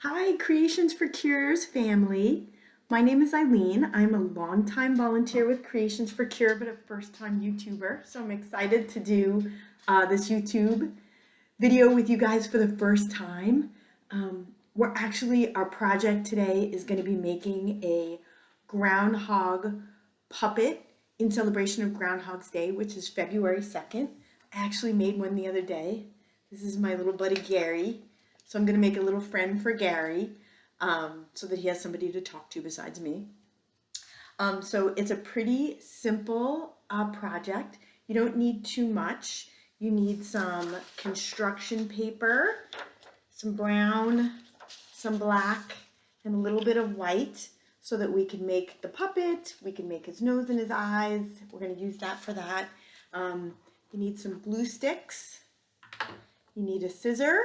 Hi, Creations for Cures family. My name is Eileen. I'm a longtime volunteer with Creations for Cure, but a first-time YouTuber. So I'm excited to do this YouTube video with you guys for the first time. Our project today is going to be making a groundhog puppet in celebration of Groundhog's Day, which is February 2nd. I actually made one the other day. This is my little buddy Gary. So I'm going to make a little friend for Gary so that he has somebody to talk to besides me. So it's a pretty simple project. You don't need too much. You need some construction paper, some brown, some black, and a little bit of white so that we can make the puppet. We can make his nose and his eyes. We're going to use that for that. You need some glue sticks. You need a scissor.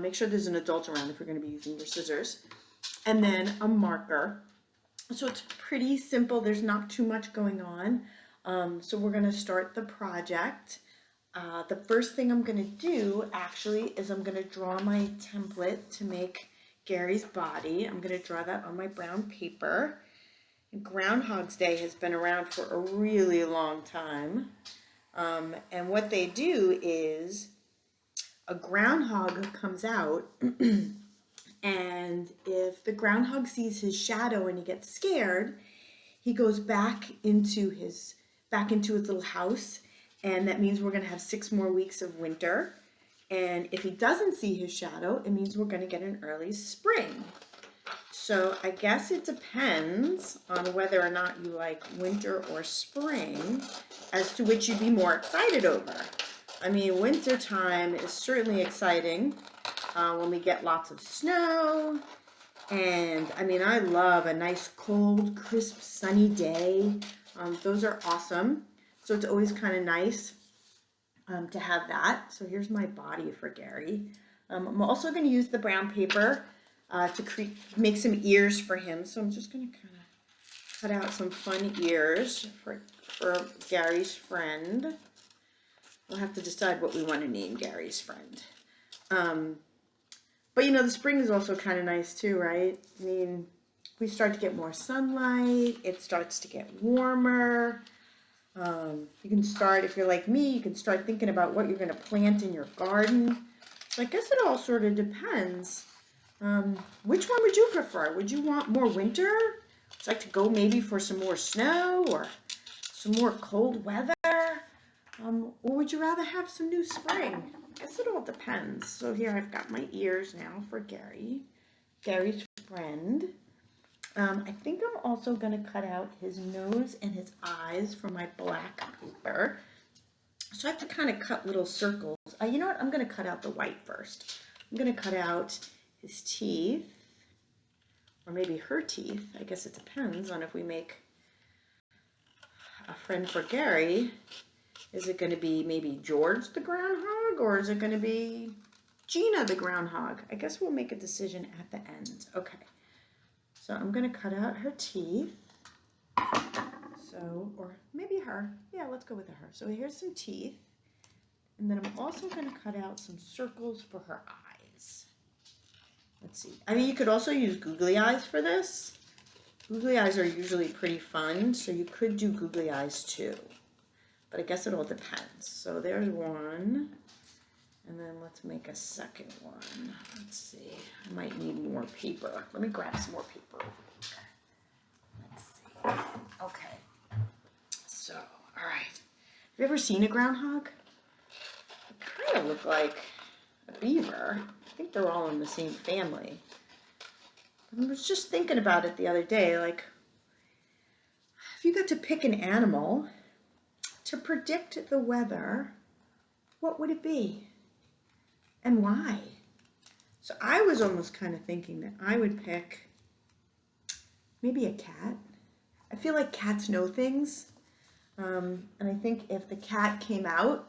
Make sure there's an adult around if you're going to be using your scissors. And then a marker. So it's pretty simple. There's not too much going on. So we're going to start the project. The first thing I'm going to do actually is I'm going to draw my template to make Gary's body. I'm going to draw that on my brown paper. And Groundhog's Day has been around for a really long time. And what they do is a groundhog comes out and if the groundhog sees his shadow and he gets scared, he goes back into his little house, and that means we're going to have 6 more weeks of winter. And if he doesn't see his shadow, it means we're going to get an early spring. So I guess it depends on whether or not you like winter or spring as to which you'd be more excited over. I mean, winter time is certainly exciting when we get lots of snow. And I mean, I love a nice cold, crisp, sunny day. Those are awesome. So it's always kind of nice to have that. So here's my body for Gary. I'm also going to use the brown paper to make some ears for him. So I'm just going to kind of cut out some fun ears for Gary's friend. We'll have to decide what we want to name Gary's friend. But you know, the spring is also kind of nice too, right? I mean, we start to get more sunlight. It starts to get warmer. You can start, if you're like me, you can start thinking about what you're going to plant in your garden. So I guess it all sort of depends. Which one would you prefer? Would you want more winter? Would you like to go maybe for some more snow or some more cold weather? Or would you rather have some new spring? I guess it all depends. So here I've got my ears now for Gary's friend. I think I'm also going to cut out his nose and his eyes from my black paper. So I have to kind of cut little circles. You know what? I'm going to cut out the white first. I'm going to cut out his teeth, or maybe her teeth. I guess it depends on if we make a friend for Gary. Is it going to be maybe George the groundhog, or is it going to be Gina the groundhog? I guess we'll make a decision at the end. Okay. So I'm going to cut out her teeth. So, or maybe her. Yeah, let's go with her. So here's some teeth. And then I'm also going to cut out some circles for her eyes. Let's see. I mean, you could also use googly eyes for this. Googly eyes are usually pretty fun, so you could do googly eyes too. But I guess it all depends. So there's one. And then let's make a second one. Let's see. I might need more paper. Let me grab some more paper. Okay. Let's see. Okay. So, all right. Have you ever seen a groundhog? They kind of look like a beaver. I think they're all in the same family. I was just thinking about it the other day. Like, if you got to pick an animal to predict the weather, what would it be? And why? So I was almost kind of thinking that I would pick maybe a cat. I feel like cats know things. And I think if the cat came out,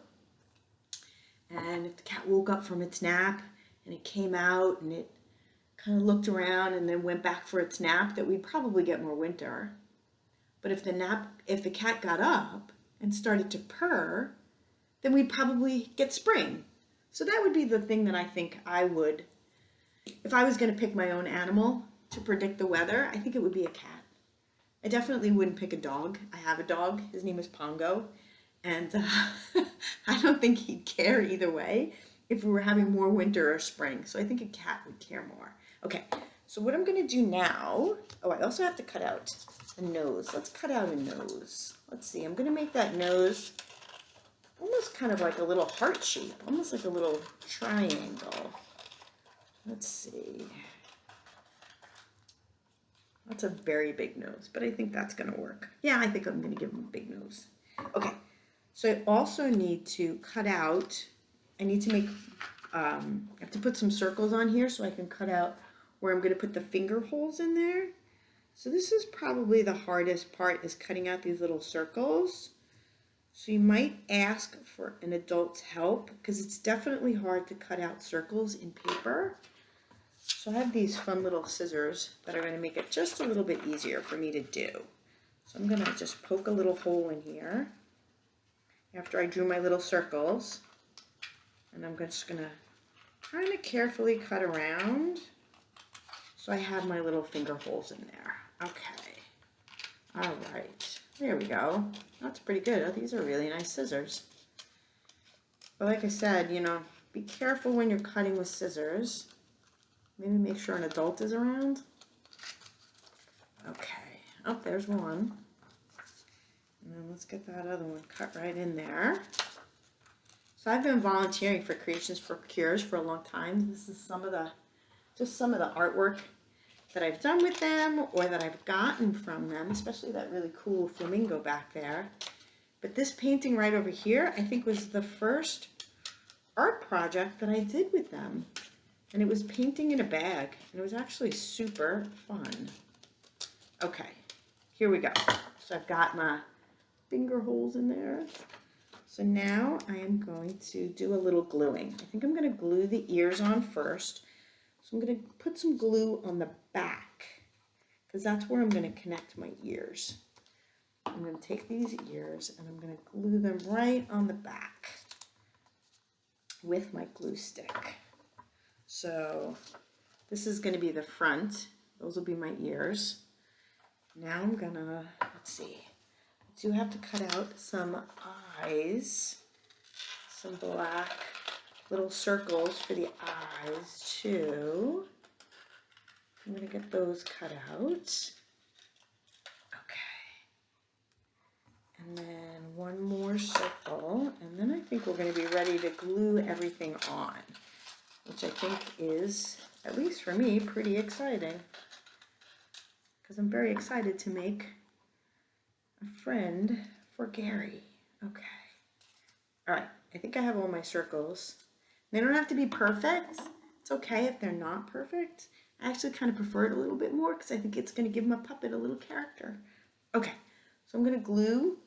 and if the cat woke up from its nap and it came out and it kind of looked around and then went back for its nap, that we'd probably get more winter. But if the cat got up and started to purr, then we'd probably get spring. So that would be the thing that I think I would If I was going to pick my own animal to predict the weather, I think it would be a cat. I definitely wouldn't pick a dog. I have a dog. His name is Pongo. And I don't think he'd care either way if we were having more winter or spring. So I think a cat would care more. Okay, so what I'm going to do now, oh, I also have to cut out a nose. Let's cut out a nose. Let's see, I'm going to make that nose almost kind of like a little heart shape, almost like a little triangle. Let's see. That's a very big nose, but I think that's going to work. Yeah, I think I'm going to give him a big nose. Okay, so I also need to cut out, I need to make, I have to put some circles on here so I can cut out where I'm going to put the finger holes in there. So this is probably the hardest part, is cutting out these little circles. So you might ask for an adult's help because it's definitely hard to cut out circles in paper. So I have these fun little scissors that are going to make it just a little bit easier for me to do. So I'm going to just poke a little hole in here after I drew my little circles. And I'm just going to kind of carefully cut around so I have my little finger holes in there. Okay. All right. There we go. That's pretty good. Oh, these are really nice scissors. But like I said, you know, be careful when you're cutting with scissors. Maybe make sure an adult is around. Okay. Oh, there's one. And then let's get that other one cut right in there. So I've been volunteering for Creations for Cures for a long time. This is just some of the artwork that I've done with them or that I've gotten from them, especially that really cool flamingo back there. But this painting right over here, I think was the first art project that I did with them. And it was painting in a bag, and it was actually super fun. Okay, here we go. So I've got my finger holes in there. So now I am going to do a little gluing. I think I'm going to glue the ears on first. So I'm going to put some glue on the back because that's where I'm going to connect my ears. I'm going to take these ears and I'm going to glue them right on the back with my glue stick. So this is going to be the front. Those will be my ears. Now I'm going to, let's see, I do have to cut out some eyes, some black little circles for the eyes too. I'm going to get those cut out. Okay. And then one more circle, and then I think we're going to be ready to glue everything on, which I think is, at least for me, pretty exciting. Because I'm very excited to make a friend for Gary. Okay. All right, I think I have all my circles. They don't have to be perfect. It's okay if they're not perfect. I actually kind of prefer it a little bit more because I think it's going to give my puppet a little character. Okay, so I'm going to glue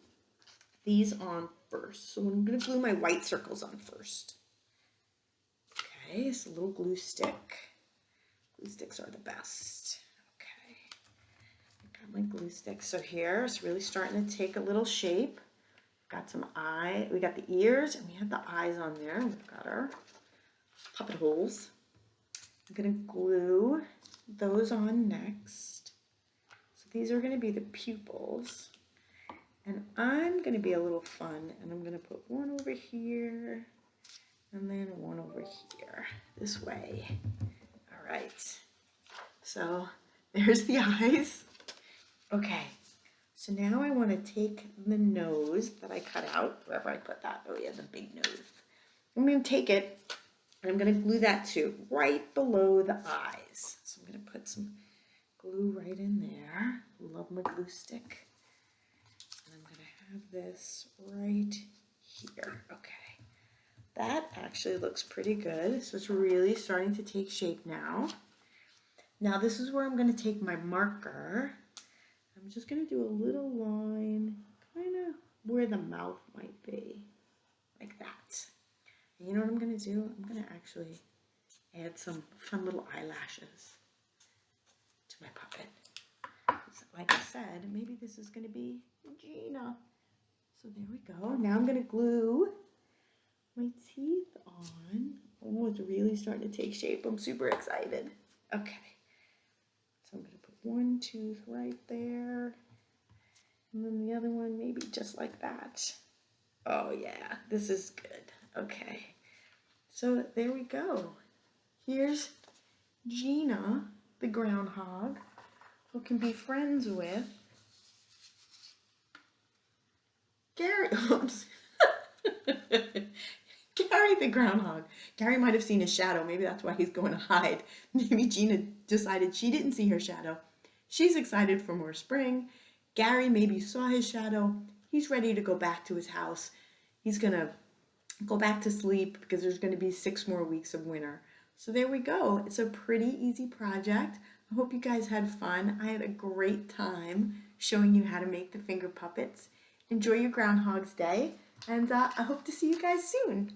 these on first. So I'm going to glue my white circles on first. Okay, it's a little glue stick. Glue sticks are the best. Okay, I got my glue stick. So here it's really starting to take a little shape. Got some eye, we got the ears and we have the eyes on there. We've got our puppet holes. I'm gonna glue those on next. So these are gonna be the pupils. And I'm gonna be a little fun and I'm gonna put one over here and then one over here, this way. All right, so there's the eyes. Okay. So now I want to take the nose that I cut out, wherever I put that. Oh yeah, the big nose. I'm going to take it and I'm going to glue that too, right below the eyes. So I'm going to put some glue right in there. Love my glue stick. And I'm going to have this right here. Okay. That actually looks pretty good. So it's really starting to take shape now. Now this is where I'm going to take my marker. I'm just going to do a little line kind of where the mouth might be, like that. And you know what I'm going to do? I'm going to actually add some fun little eyelashes to my puppet. Like I said, maybe this is going to be Gina. So there we go. Now I'm going to glue my teeth on. Oh, it's really starting to take shape. I'm super excited. Okay. So I'm going to put 1 tooth right there. And then the other one maybe just like that. Oh yeah, this is good. Okay. So there we go. Here's Gina, the groundhog, who can be friends with Gary. Oops. Gary the groundhog. Gary might have seen his shadow. Maybe that's why he's going to hide. Maybe Gina decided she didn't see her shadow. She's excited for more spring. Gary maybe saw his shadow. He's ready to go back to his house. He's going to go back to sleep because there's going to be 6 more weeks of winter. So there we go. It's a pretty easy project. I hope you guys had fun. I had a great time showing you how to make the finger puppets. Enjoy your Groundhog's Day, and I hope to see you guys soon.